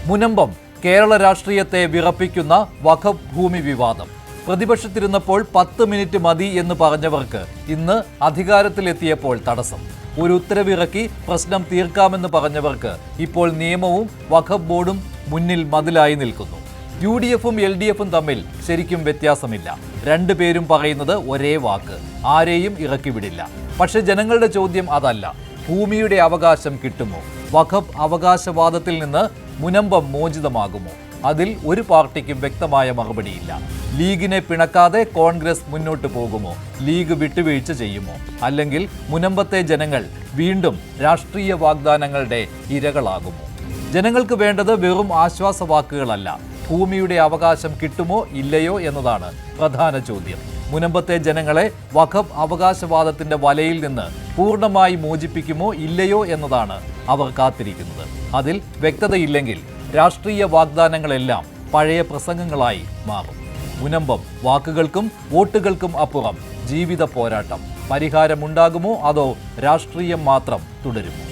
മുനമ്പം കേരള രാഷ്ട്രീയത്തെ വിറപ്പിക്കുന്ന വഖഫ് ഭൂമി വിവാദം. പ്രതിപക്ഷത്തിരുന്നപ്പോൾ 10 മിനിറ്റ് മതി എന്ന് പറഞ്ഞവർക്ക് ഇന്ന് അധികാരത്തിലെത്തിയപ്പോൾ തടസ്സം. ഒരു ഉത്തരവിറക്കി പ്രശ്നം തീർക്കാമെന്ന് പറഞ്ഞവർക്ക് ഇപ്പോൾ നിയമവും വഖഫ് ബോർഡും മുന്നിൽ മതിലായി നിൽക്കുന്നു. UDFും LDFും തമ്മിൽ ശരിക്കും വ്യത്യാസമില്ല. രണ്ടുപേരും പറയുന്നത് ഒരേ വാക്ക്, ആരെയും ഇറക്കി വിടില്ല. പക്ഷെ ജനങ്ങളുടെ ചോദ്യം അതല്ല. ഭൂമിയുടെ അവകാശം കിട്ടുമോ? വഖഫ് അവകാശവാദത്തിൽ നിന്ന് മുനമ്പം മോചിതമാകുമോ? അതിൽ ഒരു പാർട്ടിക്കും വ്യക്തമായ മറുപടിയില്ല. ലീഗിനെ പിണക്കാതെ കോൺഗ്രസ് മുന്നോട്ട് പോകുമോ? ലീഗ് വിട്ടുവീഴ്ച ചെയ്യുമോ? അല്ലെങ്കിൽ മുനമ്പത്തെ ജനങ്ങൾ വീണ്ടും രാഷ്ട്രീയ വാഗ്ദാനങ്ങളുടെ ഇരകളാകുമോ? ജനങ്ങൾക്ക് വേണ്ടത് വെറും ആശ്വാസവാക്കുകളല്ല, ഭൂമിയുടെ അവകാശം കിട്ടുമോ ഇല്ലയോ എന്നതാണ് പ്രധാന ചോദ്യം. മുനമ്പത്തെ ജനങ്ങളെ വഖഫ് അവകാശവാദത്തിന്റെ വലയിൽ നിന്ന് പൂർണ്ണമായി മോചിപ്പിക്കുമോ ഇല്ലയോ എന്നതാണ് അവർ കാത്തിരിക്കുന്നത്. അതിൽ വ്യക്തതയില്ലെങ്കിൽ രാഷ്ട്രീയ വാഗ്ദാനങ്ങളെല്ലാം പഴയ പ്രസംഗങ്ങളായി മാറും. മുനമ്പം വാക്കുകൾക്കും വോട്ടുകൾക്കും അപ്പുറം ജീവിത പോരാട്ടം. പരിഹാരമുണ്ടാകുമോ അതോ രാഷ്ട്രീയം മാത്രം തുടരുമോ?